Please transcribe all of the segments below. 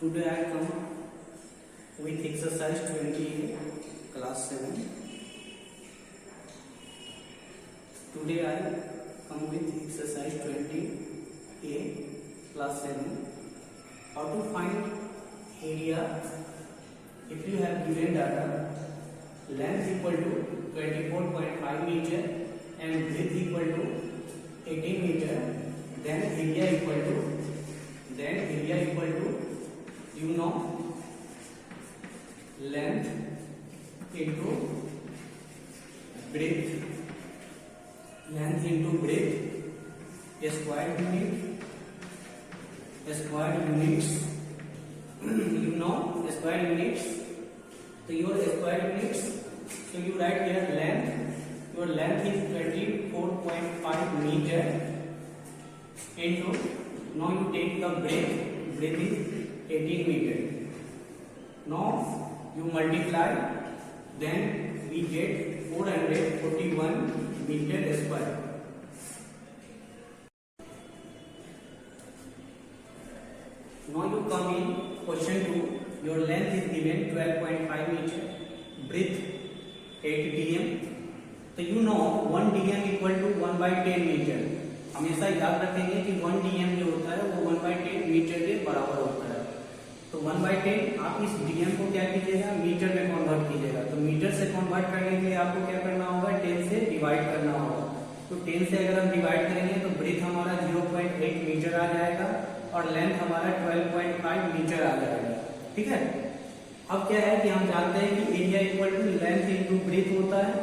Today I come with exercise 20 class 7. Today I come with exercise 20 class 7. How to find area if you have given data length equal to 24.5 meter and width equal to 18 meter, then area equal to you know length into breadth, square units you know square units. So your square units, so you write here length, your length is 24.5 meter into, now you take the breadth is 18 meter. Now you multiply, then we get 441 meter square. Now you come in question 2. Your length is given 12.5 meter, breadth 8 dm. तो you know 1 dm equal to 1/10 metre. हमेशा याद रखेंगे कि 1 dm जो होता है वो 1/10 metre के बराबर होता है. तो 1/10 आप इस dm को क्या कीजिएगा, मीटर में कन्वर्ट कीजिएगा. तो मीटर से कन्वर्ट करने के लिए आपको क्या करना होगा, 10 से डिवाइड करना होगा. तो 10 से अगर हम डिवाइड करेंगे तो ब्रेथ हमारा 0.8 मीटर आ जाएगा और लेंथ हमारा 12.5 मीटर आ जाएगा. ठीक है. अब क्या है कि हम जानते हैं कि area equal to length into breadth होता है.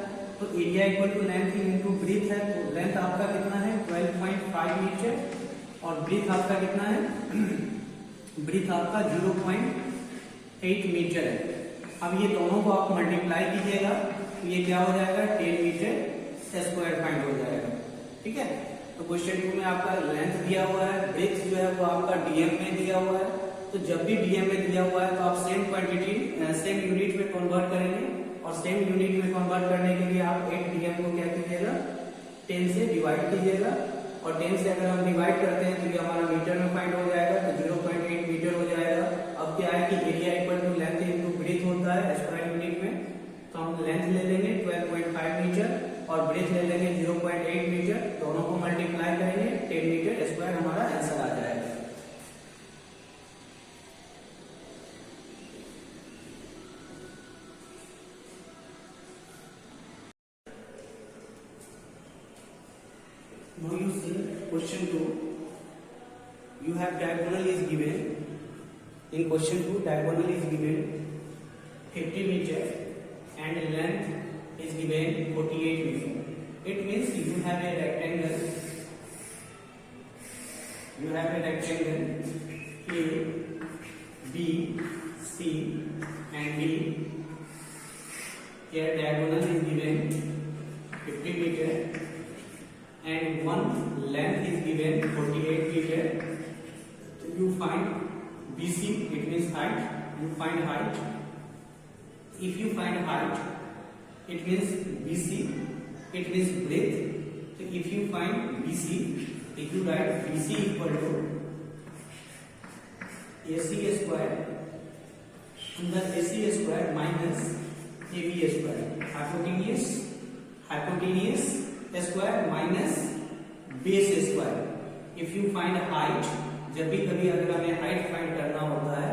तो area equal to length into breadth है. तो लेंथ आपका कितना है, 12.5 मीटर और ब्रेथ आपका कितना है, ब्रेथ आपका 0.8 मीटर है. अब ये दोनों को आप मल्टीप्लाई कीजिएगा तो ये क्या हो जाएगा, 10 मीटर स्क्वायर फाइंड हो जाएगा. ठीक है. तो क्वेश्चन 2 में आपका लेंथ दिया हुआ है, ब्रेथ जो है वो आपका डीएम में दिया हुआ है. तो जब भी डीएम में दिया हुआ है तो आप सेम क्वांटिटी सेम यूनिट में कन्वर्ट करेंगे और सेम यूनिट में कन्वर्ट करने के लिए आप 8 डीएम को क्या कीजिएगा, 10 से डिवाइड कीजिएगा. और 10 से अगर हम डिवाइड करते हैं तो ये हमारा मीटर में फाइंड हो जाएगा. तो 0.8 मीटर हो जाएगा. अब क्या है कि area equal to length into breadth होता है स्क्वायर यूनिट में. तो हम लेंथ ले लेंगे 12.5 मीटर और ब्रेथ ले लेंगे 0.8 मीटर. दोनों को मल्टीप्लाई करेंगे, 10 मीटर स्क्वायर हमारा आंसर आ जाएगा. Now you see question 2. You have diagonal is given. In question 2, diagonal is given 50 meter and length is given 48 meter. It means you have a rectangle. You have a rectangle A, B, C, and D. Here diagonal is given 50 meter. And one length is given 48 meter. So you find BC, it means height. You find height. If you find height, it means BC, it means breadth. So if you find BC, if you write BC equal to AC square to the AC square minus AB square. Hypotenuse square minus base square. If you find height, जब भी कभी अगर हमें height find करना होता है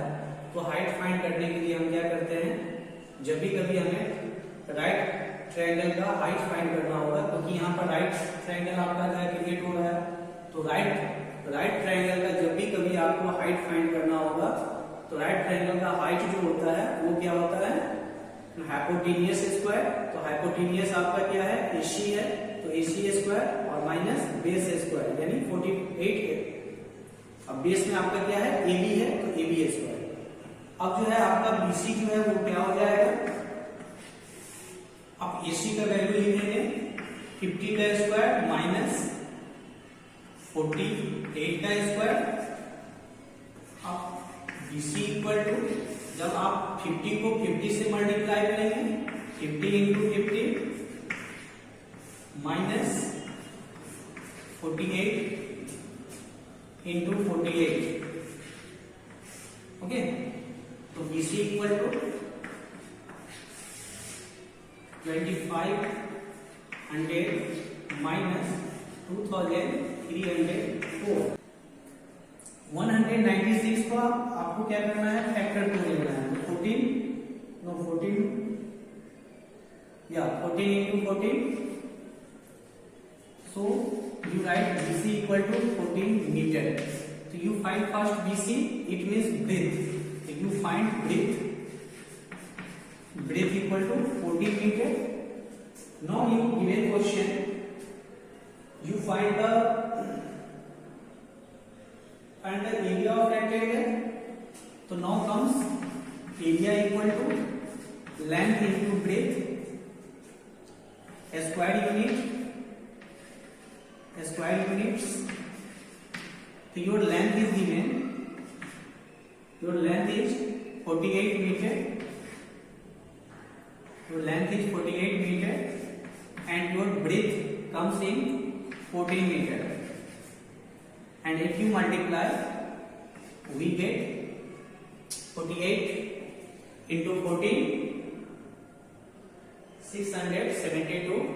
तो height find करने के लिए हम क्या करते हैं, जब भी कभी हमें राइट ट्रायंगल का हाइट फाइंड करना होगा, क्योंकि यहाँ पर राइट ट्रायंगल आपका जो है क्रिएट हो रहा है. तो राइट ट्रायंगल का जब भी कभी आपको हाइट फाइंड करना होगा तो राइट ट्रायंगल का हाइट जो होता है वो क्या होता है, हाइपोटेनियस स्क्वायर. तो हाइपोटेनियस आपका क्या है, AC है. तो AC स्क्वायर और माइनस बेस स्क्वायर यानी 48 है. अब बेस में आपका क्या है, AB है. तो AB स्क्वायर. अब जो है आपका BC जो है वो क्या हो जाएगा, आप AC का वैल्यू लिखेंगे 50 का स्क्वायर माइनस 48 का स्क्वायर. अब BC इक्वल टू, जब आप 50 को 50 से मल्टीप्लाई करेंगे, 50 इंटू 50 माइनस 48 इंटू 48. ओके, तो BC इक्वल टू 2500 माइनस 2304। 196 को आपको क्या करना है, फैक्टर टू लेना है। 14 into 14, so you write BC equal to 14 meter. So you find first BC, it means breadth. So you find breadth equal to 14 meter. Now you give a question, you find the area of rectangle. So now comes area equal to length into breadth, square units. So your length is given, your length is 48 meter, and your breadth comes in 14 meter, and if you multiply, we get 48 into 14, 672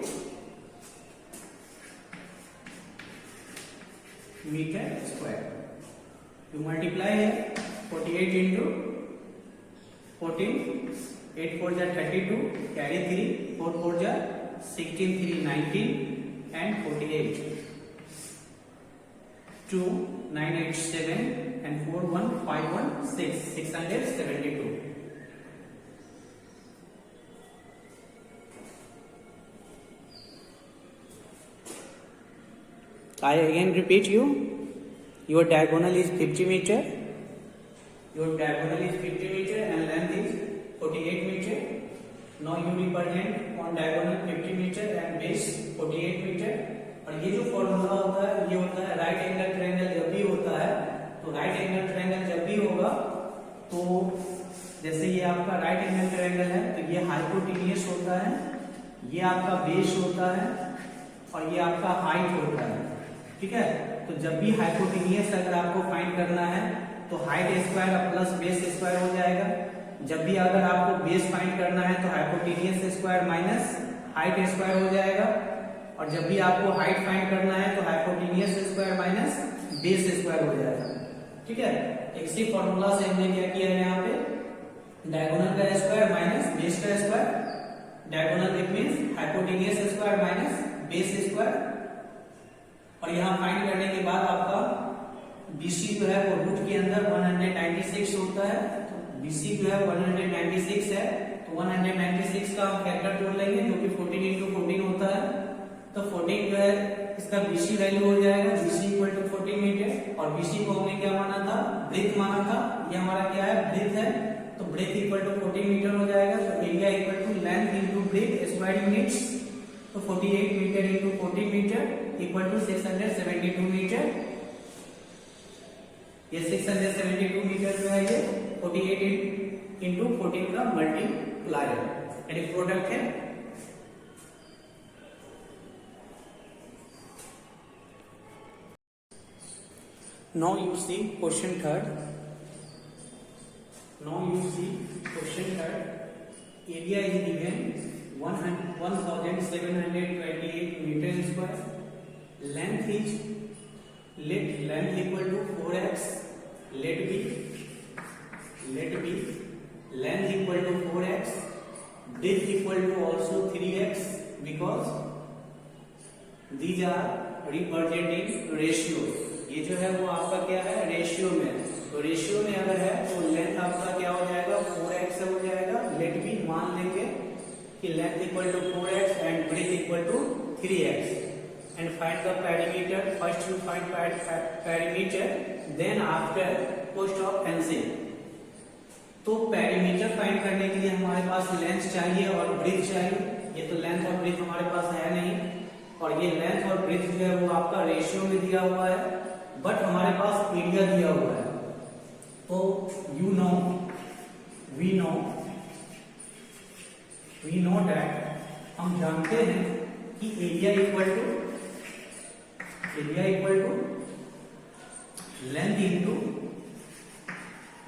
meter square. You multiply 48 into 14, 8 4 जा 32, carry 3, 4 4 जा 16, 3 19, and 48, 2 9 8 7, and 4 1 5 1 6, 672. I again repeat you, your diagonal is 50 meter, and length is 48 meter. Now you represent on diagonal 50 meter and base 48 meter. और ये जो formula होता है, ये होता है राइट एंगल ट्रायंगल जब भी होता है, तो राइट एंगल ट्रायंगल जब भी होगा, तो जैसे ये आपका राइट एंगल ट्रायंगल है, तो ये हाइपोटेन्यूस होता है, ये आपका बेस होता है, और ये आपका हाइट होता है। ठीक है, तो जब भी हाइपोटेन्यूस अगर आपको फाइंड करना है, तो height square plus base square हो जाएगा। जब भी अगर आपको बेस फाइंड करना है, तो hypotenuse square minus height square हो जाएगा, और जब भी आपको हाइट फाइंड करना है, तो hypotenuse square minus base square हो जाएगा। ठीक है, इसी फॉर्मूला से हमने क्या किया है, यहाँ पे डायगोनल का स्क्वायर माइनस बेस का square, diagonal it means hypotenuse square minus base square, और यहाँ फाइंड करने के बाद आपका BC जो है वो रूट के अंदर 196 होता है। तो BC जो है 196 है, तो 196 का हम फैक्टर जोड़ लेंगे, जो कि 14 into 14 होता है। तो 14 जो है इसका BC वैल्यू हो जाएगा, BC इक्वल टू 14 मीटर, और BC को हमने क्या माना था, ब्रेथ माना था। ये हमारा क्या है, ब्रेथ है, तो ब्रेथ इक्वल टू 14 मीटर हो जाएगा। तो area equal to length into breadth square units, तो 48 metre into 14 metre equal to 672 metre. ये 672 मीटर जो है ये 48 इंटू 14 का मल्टीप्लायर यानी प्रोडक्ट है। Now you see question third. Area is given 1728 meter square. Length is length equal to 4x. Let be length equal to 4x. Width equal to also 3x, because these are representing ratios. ये जो है वो आपका क्या है, ratio में। तो ratio में अगर है तो लेंथ आपका क्या हो जाएगा, 4x हो जाएगा। लेट बी मान लेंगे कि length equal to 4x and breadth equal to 3x, and find the perimeter. First you find perimeter, then after post of LCM. तो पेरीमीटर फाइंड करने के लिए हमारे पास लेंथ चाहिए और ब्रेथ चाहिए। ये तो लेंथ और ब्रेथ हमारे पास है नहीं, और ये लेंथ और ब्रेथ जो है वो आपका रेशियो में दिया हुआ है, बट हमारे पास एरिया दिया हुआ है। तो वी नो दैट, हम जानते हैं कि area equal to length into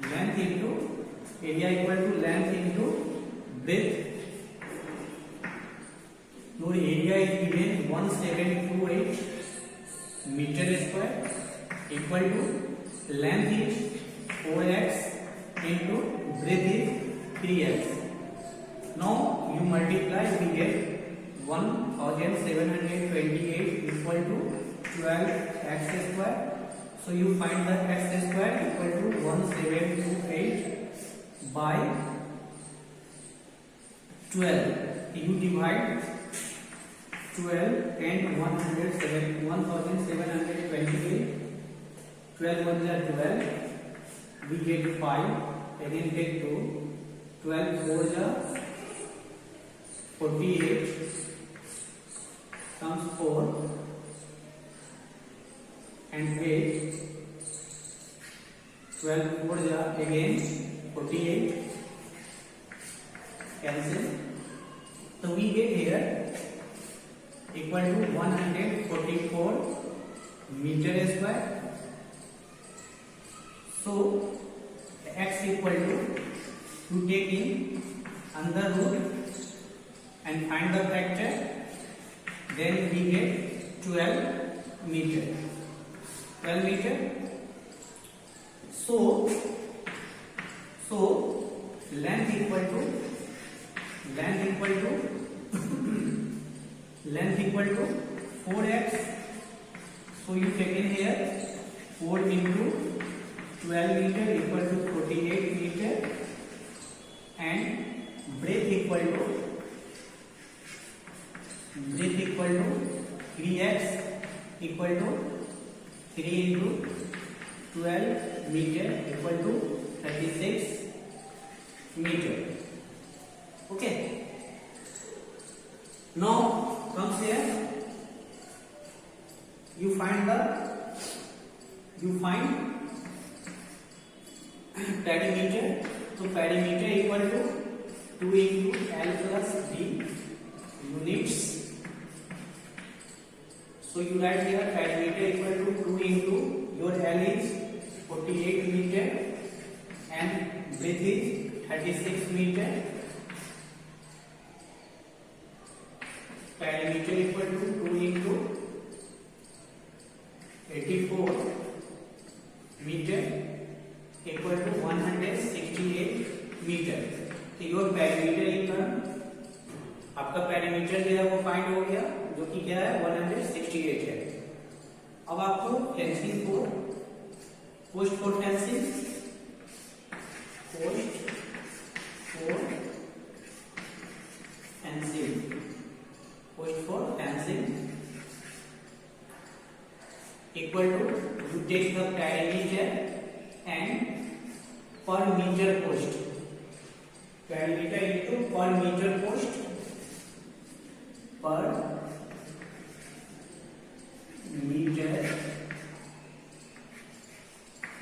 length into area equal to length into breadth. Your area is given 1728 meter square equal to length is 4x into breadth is 3x. Now you multiply, we get 1728 equal to 12x square. So you find the x square equal to 1728 by 12. You divide 12 and 1728. 12 1 is 12. We get 5. Again take 2. 12 4 is 48. Comes 4 and 8. 12 4 is again 48. Cancel. So we get here equal to 144 meter square. So x equal to you take in under root and find the factor. Then we get 12 meter. 12 meter. So length equal to length equal to 4x. So you take in here 4 into 12 meter equal to 48 meter, and breadth equal to 3x equal to 3 into 12 meter equal to 36 meter. Okay. Now comes here. You find perimeter. So perimeter equal to 2 into L plus D units. So you write here perimeter equal to 2 into your L is 48 meter and breadth is 36 meter. Perimeter equal to 2 into 84 meter equal to 168 meter. तो your perimeter equal आपका perimeter जो है वो find हो गया, जो कि क्या है 168 है. अब आपको फेंसिंग को post for fencing equal to you take the perimeter and per meter post. Perimeter into per meter post. Per meter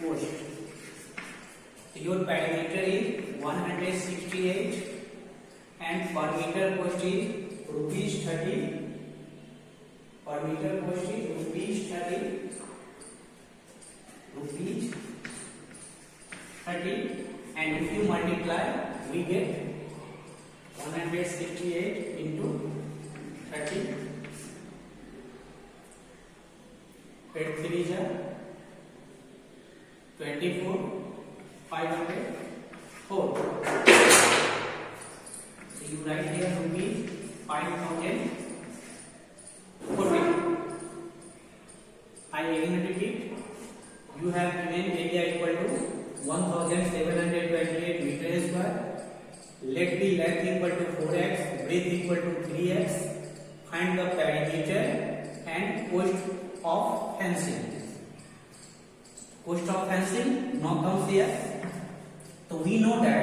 post. Your perimeter is 168 and per meter post is rupees 30. Per meter post is rupees 30. And if you multiply, we get 168 into 30. 8 3 is 24. 504. So you write here rupees 5040. I again repeat. You have given area equal to 1728 meter square. Let the length equal to 4x, breadth equal to 3x. Find the perimeter and cost of fencing. Cost of fencing now comes here. So we know that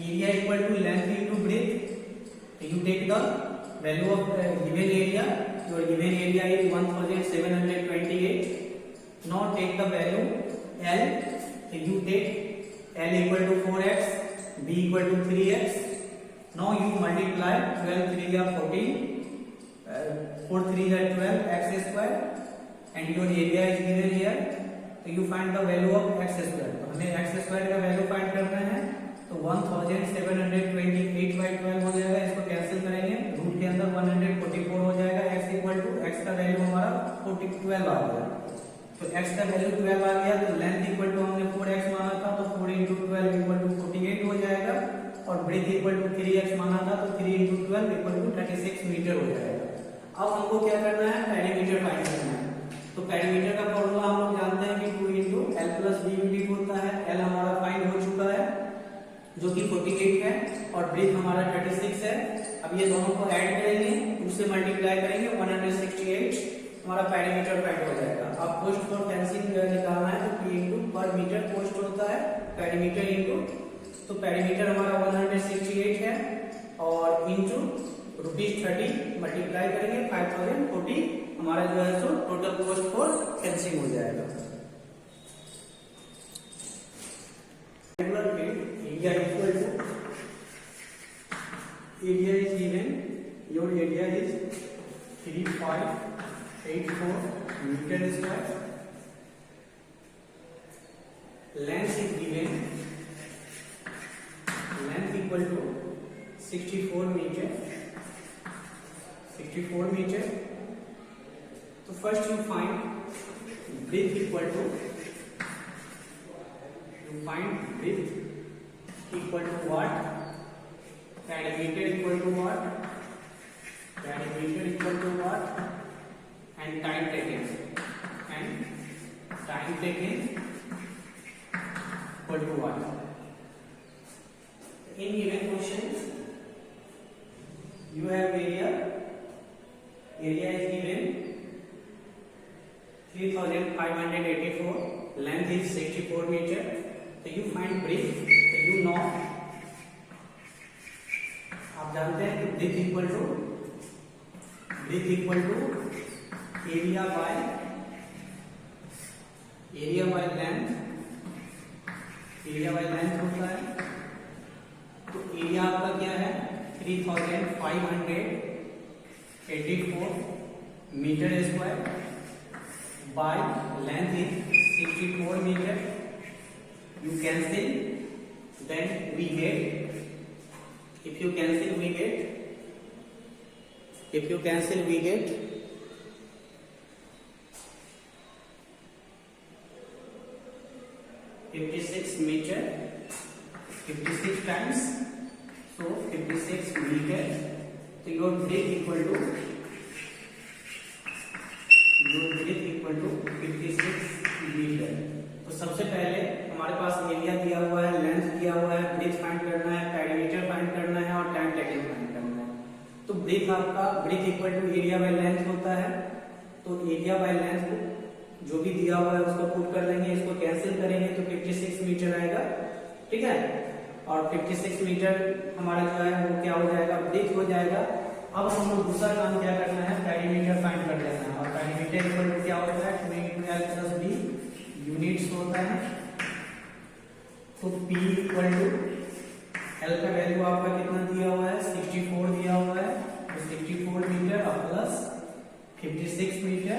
area equal to length into breadth. So you take the value of given area. Your given area is 1728. Now take the value L. So you take L equal to 4x, B equal to 3x. Now you multiply 12 3 is 14, 4 3 is 12 x square, and your area is given here. So you find the value of x square. हमें x square का value find करना है, तो 1728/12 हो जाएगा। इसको cancel करेंगे, root के अंदर 144 हो जाएगा। एक्स का वैल्यू हमारा 12 आ गया। तो x का वैल्यू 12 आ गया, तो लेंथ इक्वल टू हमने 4x माना था, तो 4 × 12 इक्वल टू 48 हो जाएगा। और ब्रेथ इक्वल टू 3x माना था, तो 3 × 12 इक्वल टू 36 मीटर हो जाएगा। अब हमको क्या करना है, पेरीमीटर फाइंड करना है। तो पेरीमीटर का फॉर्मूला हम लोग जानते हैं कि 2 × L + b होता है। L हमारा फाइंड हो चुका है जो कि 48 है, और ब्रेथ हमारा 36 है। अब ये दोनों को ऐड करेंगे, 2 से मल्टीप्लाई करेंगे, 168 हमारा पेरीमीटर फाइंड हो जाएगा। अब पोस्ट फॉर फेंसिंग निकालना है, तो P × पर मीटर पोस्ट होता है, पेरीमीटर इनटू, तो पेरीमीटर हमारा 168 है, और इंटू ₹30 मल्टीप्लाई करेंगे 5040 हमारा जो है सो टोटल पोस्ट फॉर फेंसिंग हो जाएगा। Area equal to, area is given, your area is 3584 metre square, length is given, length equal to 64 metre, 64 metre. तो first you find breadth equal to, you find width equal to what, perimeter equal to what, perimeter equal to what, and time taken, and time taken equal to what. In given question you have area is given 3584, length is 64 meter. तो you find breadth, तो you know, आप जानते हैं कि breadth equal to area by length, area by length होता है। तो एरिया आपका क्या है, 3584 metre square, by length is 64 metre. You cancel, then we get, if you cancel we get 56 meter, 56 times, so 56 meter. So your breath equal to 56 meter. तो सबसे पहले हमारे पास एरिया दिया हुआ है, लेंथ दिया हुआ है, ब्रेथ फाइंड करना है, पेरीमीटर फाइंड करना है, और टाइम टेकन फाइंड करना है। तो ब्रेथ आपका, breadth equal to area by length होता है। तो एरिया बाय लेंथ जो भी दिया हुआ है उसको पुट कर लेंगे, इसको कैंसिल करेंगे तो 56 मीटर आएगा, ठीक है। और 56 मीटर हमारा जो है वो क्या हो जाएगा, ब्रेथ हो जाएगा। अब हम लोग दूसरा काम क्या करना है, पेरीमीटर फाइंड कर लेना है। और पेरीमीटर इक्वल टू क्या होता है, 2 × L + b यूनिट्स होता है। तो P इक्वल टू, L का वैल्यू आपका कितना दिया हुआ है, 64 दिया हुआ है, तो 64 मीटर प्लस 56 मीटर,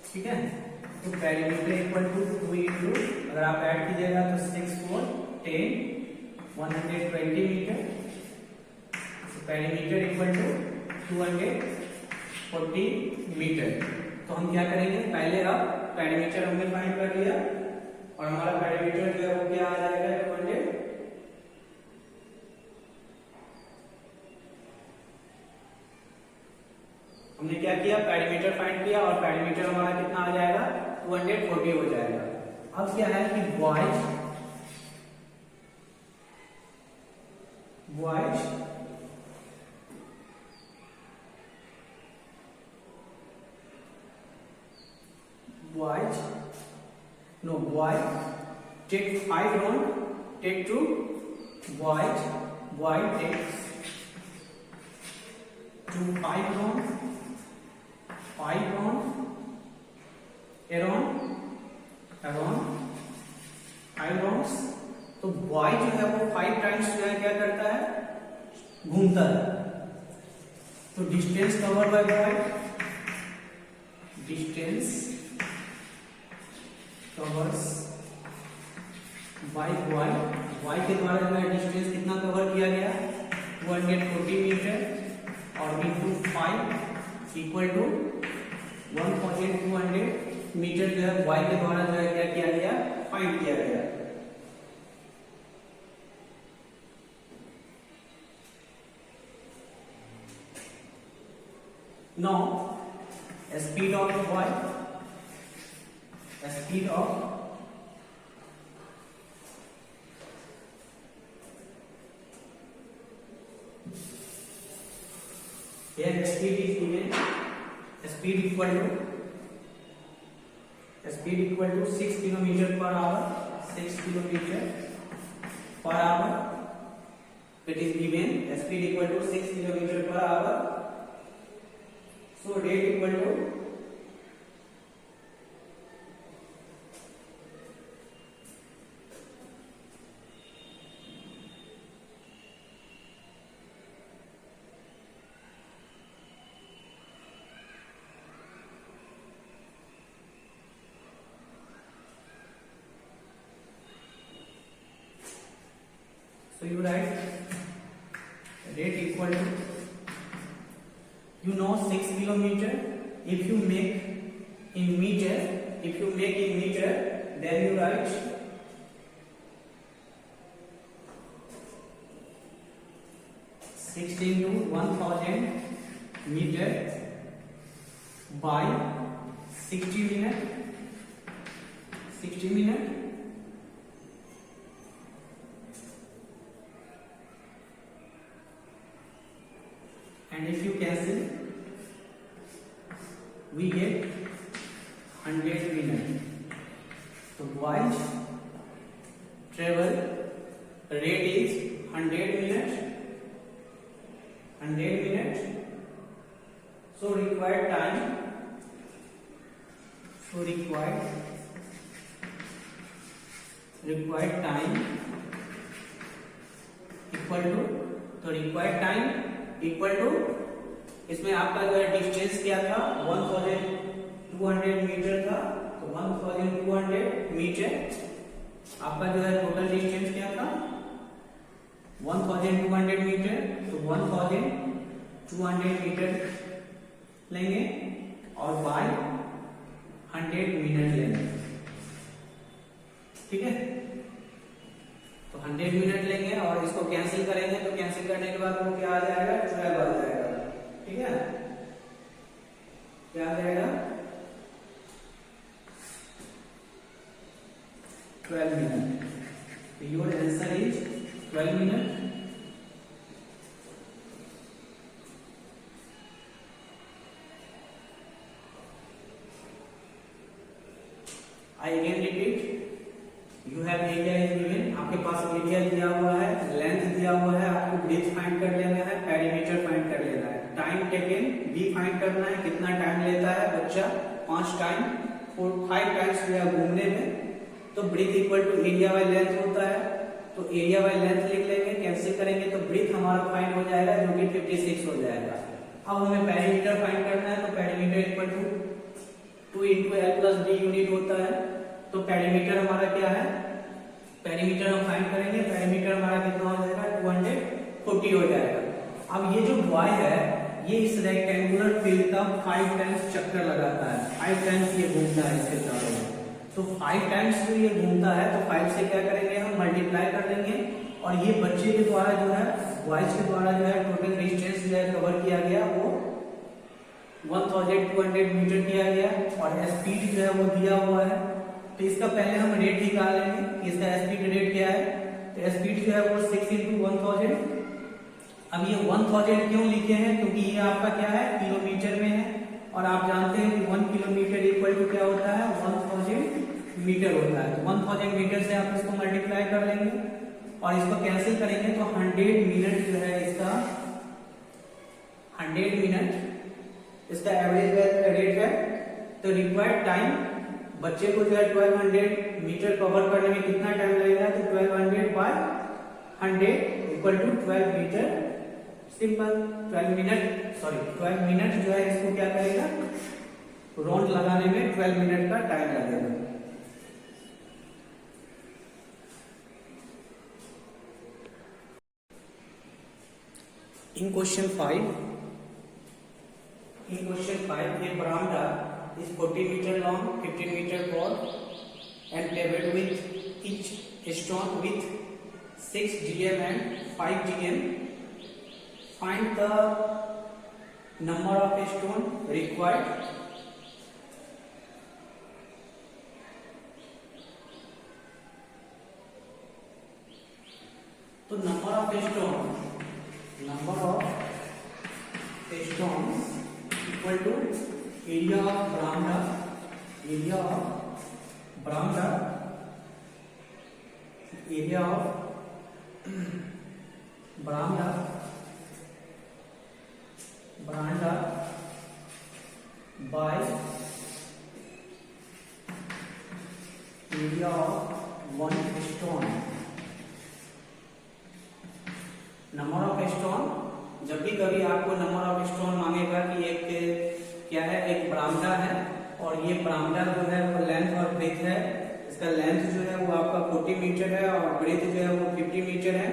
ठीक है। तो पेरीमीटर इक्वल टू 2 × अगर आप ऐड कीजिएगा तो 6 4 10 120 metre. Perimeter equal to 240 metre. तो हम क्या करेंगे, पहले अब पेरीमीटर हमने फाइंड कर लिया, और हमारा पेरीमीटर जो है वो क्या आ जाएगा, 200। हमने क्या किया, पेरीमीटर फाइंड किया, और पेरीमीटर हमारा कितना आ जाएगा, 240 हो जाएगा। अब क्या है कि boys boy take 5 round, take 2, boy takes 2 5 round, around 5 rounds। तो बॉय जो है वो 5 टाइम्स जो है क्या करता है, घूमता है। तो distance cover by boy, distance covers by Y, Y के द्वारा जो है डिस्टेंस कितना कवर किया गया 240 मीटर और इंटू 5 इक्वल टू 1200 मीटर जो है वाई के द्वारा जो है क्या किया गया फाइंड किया गया। Now speed of y, speed of here speed is given, speed equal to 6 kilometer per hour, 6 kilometer per hour, it is given speed equal to 6 kilometer per hour. So rate equal to so you write rate equal to, you know 6 kilometer, if you make in meter, then you write 6 into 1000 meter by 60 minute, and if you cancel we get 100 minutes. So voyage travel rate is 100 minutes. So required time equal to इसमें आपका जो है distance क्या था 1200 metre था, तो 1200 metre आपका जो है टोटल डिस्टेंस क्या था 1200 मीटर, तो 1200 मीटर लेंगे और बाय 100 मिनट लेंगे, ठीक है। तो 100 मिनट लेंगे और इसको कैंसिल करेंगे, तो कैंसिल करने के बाद वो क्या आ जाएगा 12 आ जाएगा, ठीक है। क्या आ जाएगा 12 मिनट। तो your answer is 12 minute. I again repeat, you have area is given, आपके पास एरिया दिया हुआ है, लेंथ दिया हुआ है, आपको ब्रेथ फाइंड कर लेना है, पेरीमीटर फाइंड कर लेना है, टाइम टेकन भी फाइंड करना है, कितना टाइम लेता है बच्चा 5 टाइम्स या घूमने में। तो breadth equal to area by length होता है, तो एरिया बाय लेंथ लिख लेंगे, कैंसिल करेंगे तो ब्रेथ हमारा फाइंड हो जाएगा जो कि 56 हो जाएगा। अब हमें पेरीमीटर फाइंड करना है, तो perimeter equal to 2 into L plus D unit होता है। तो पेरीमीटर हमारा क्या है, पेरीमीटर हम फाइंड करेंगे, पेरीमीटर हमारा कितना हो जाएगा 240 हो जाएगा। अब ये जो y है ये इस रेक्टेंगुलर फील्ड का 5 टाइम्स चक्कर लगाता है, 5 टाइम्स ये घूमता है इसके चारों ओर। तो 5 टाइम्स जो ये घूमता है तो 5 से क्या करेंगे हम मल्टीप्लाई कर देंगे, और ये बच्चे के द्वारा जो है वॉइस के द्वारा जो है टोटल डिस्टेंस जो है कवर किया गया वो 1200 मीटर किया गया, और स्पीड जो है वो दिया हुआ है। तो इसका पहले हम रेट निकाल लेंगे, इसका स्पीड रेट क्या है, तो स्पीड जो है वो 6 into 1000। अब ये 1000 क्यों लिखे हैं, क्योंकि ये आपका क्या है किलोमीटर में है, और आप जानते हैं कि 1 किलोमीटर इक्वल टू क्या होता है 1000 मीटर होता है। तो 1000 मीटर से आप इसको मल्टीप्लाई कर लेंगे और इसको कैंसिल करेंगे, तो 100 मिनट जो है इसका 100 मिनट इसका एवरेज रेट है। तो रिक्वायर्ड टाइम बच्चे को जो है 1200 मीटर कवर करने में कितना टाइम लगेगा, तो 1200 by 100 equal to 12 metre, simple 12 minute जो है इसको क्या करेगा राउंड लगाने में 12 मिनट का टाइम लगेगा। In question 5, a veranda is 40 meter long, 15 meter broad, and paved with each stone with 6 dm and 5 dm. Find the number of stone required. तो number of stones equal to area of veranda by area of one stone. Number of stone, जब भी कभी आपको number of stone मांगेगा कि एक क्या है, एक बरामदा है और ये बरामदा जो है वो लेंथ और ब्रेथ है, इसका लेंथ जो है वो आपका 40 मीटर है और ब्रेथ जो है वो 50 मीटर है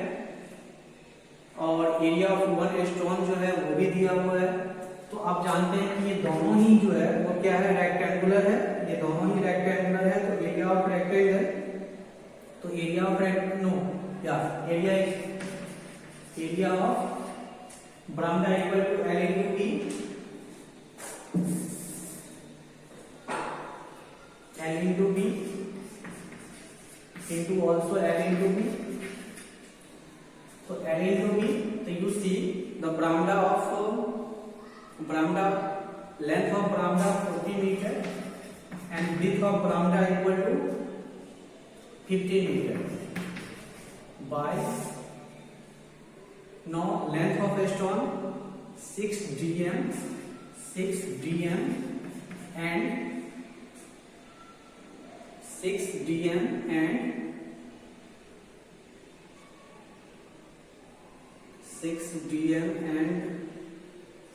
और एरिया ऑफ वन स्टोन जो है वो भी दिया हुआ है। तो आप जानते हैं कि ये दोनों ही जो है वो क्या है, रेक्टेंगुलर है, ये दोनों ही रेक्टेंगुलर है। तो एरिया ऑफ रेक्टेंगल, तो एरिया ऑफ एरिया ऑफ बरामदा equal to L into B, L into B into also L into B. So L into B, so you see the length of bramda 40 meter and width of bramda equal to 50 meter by now length of a stone 6 dm and 6 dm and 6 dm and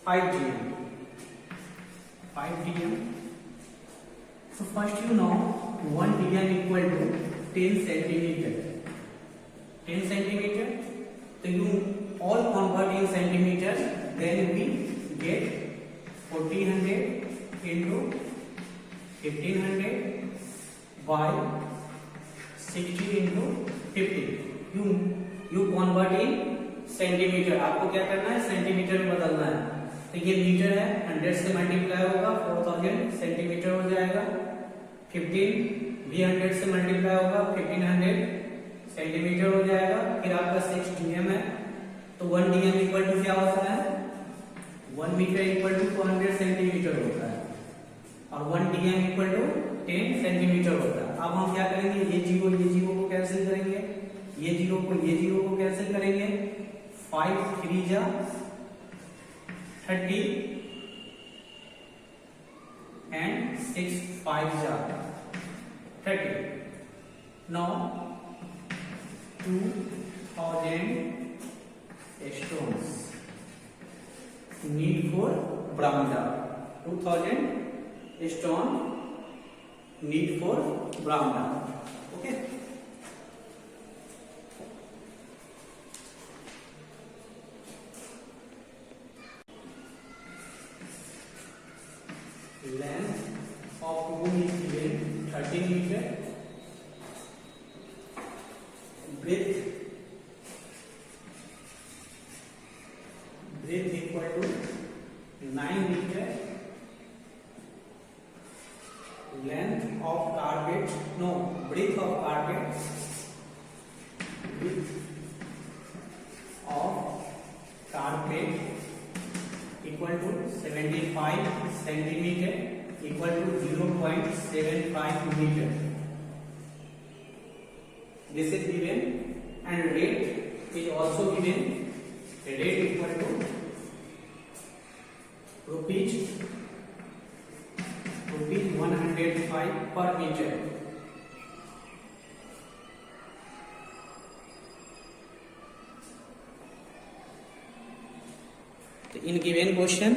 5 dm. So first you know 1 dm equal to 10 centimeter. 10 centimeter. So you all convert in centimeters, then we get 1400 into 1500 by 60 into 50. You convert in centimetre, आपको क्या करना है, centimetre में बदलना है। तो ये metre है, 100 से मल्टीप्लाई होगा 4000 सेंटीमीटर हो जाएगा। 15 भी 100 से मल्टीप्लाई होगा 1500 सेंटीमीटर हो जाएगा। फिर आपका 6 dm है, तो 1 dm इक्वल टू क्या होता है, 1 मीटर इक्वल टू 200 सेंटीमीटर होता है और 1 dm इक्वल टू 10 सेंटीमीटर होता है। अब हम क्या करेंगे, ये जीरो को कैंसिल करेंगे, ये जीरो को कैंसिल करेंगे। 5 3 जा 30 and 6 5 जा 30. Now 2000 stones need for bramda. 2000 stone need for bramda. Okay. Length of room is given 13 meter, breadth equal to 9 meter, length of carpet, breadth of carpet, equal to 75 centimeter equal to 0.75 meter. This is given, and rate is also given. Rate equal to rupees 105 per meter. In given question,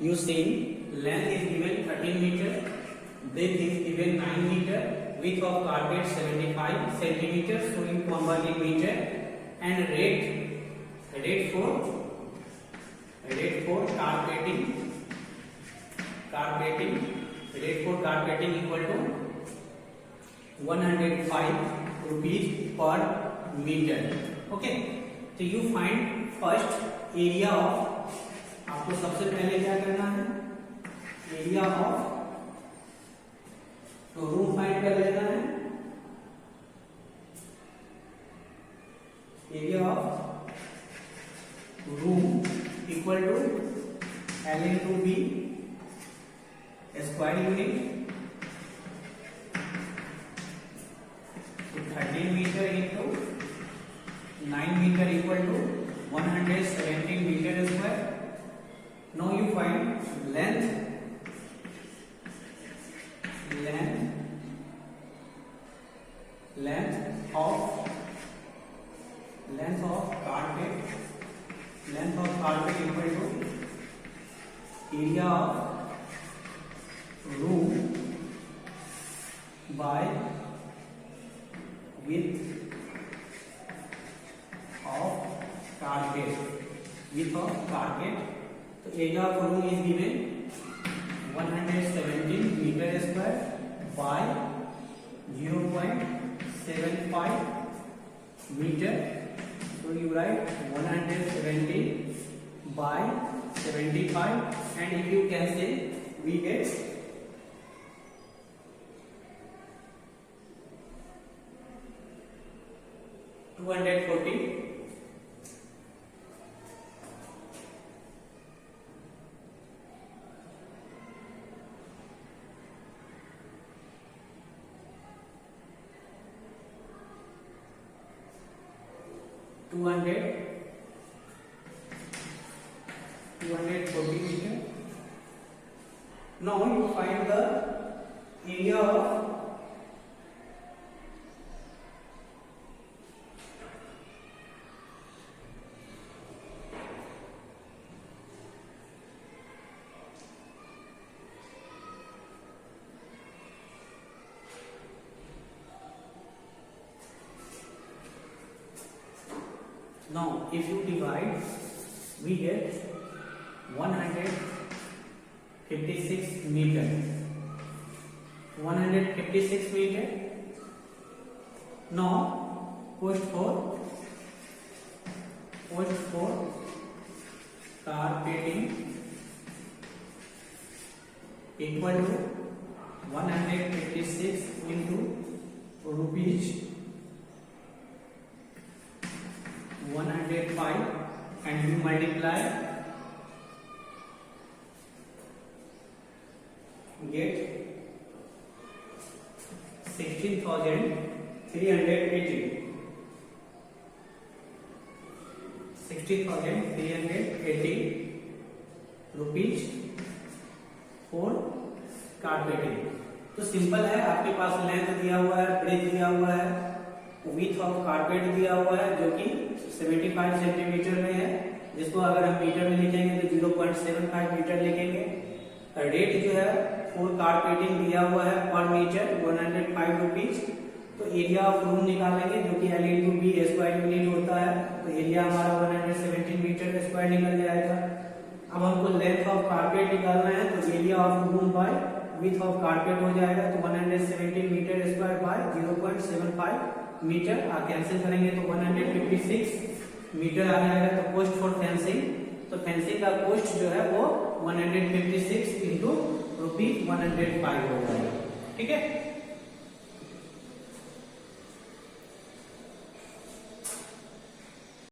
you see length is given 13 meter, breadth is given 9 meter, width of carpet 75 centimeters, so in convert in meter, and rate for rate for carpeting equal to 105 rupees per meter. Okay, तो you find first area of, आपको सबसे पहले क्या करना है, area of room find कर लेना है. Area of room equal to L into B square unit. 13 metre into 9 metre equal to 117 metre square. Now you find length of carpet equal to area of room by width of carpet. तो area of room is given 117 metre square by 0.75 metre. So you write 117 by 75, and if you cancel, we get 240. meter. Now you find the area of now if you divide, we get 156 meter. 156 meter. Now post for carpeting equal to 156 into rupees 105, and you multiply, get 16,380. 16,380 rupees for carpeting. तो simple है, आपके पास length दिया हुआ है, breath दिया हुआ है, width of carpet दिया हुआ है जो कि 75 सेंटीमीटर में है, जिसको अगर हम मीटर में लिखेंगे तो 0.75 मीटर लिखेंगे. रेट जो है फॉर कारपेटिंग दिया हुआ है पर मीटर 105 रुपीज. तो एरिया ऑफ रूम निकालेंगे जो कि L into B square unit होता है. तो एरिया हमारा 117 मीटर स्क्वायर निकल जाएगा. अब हमको लेंथ ऑफ कारपेट निकालना है, तो area of room by width of carpet हो जाएगा. तो 117 metre square by 0.75 metre. Cancel करेंगे तो 156 मीटर आ जाएगा. तो कॉस्ट फॉर फेंसिंग, तो फेंसिंग का कॉस्ट जो है वो 156 इंटू रुपीज 105 हो जाएगा. ठीक है.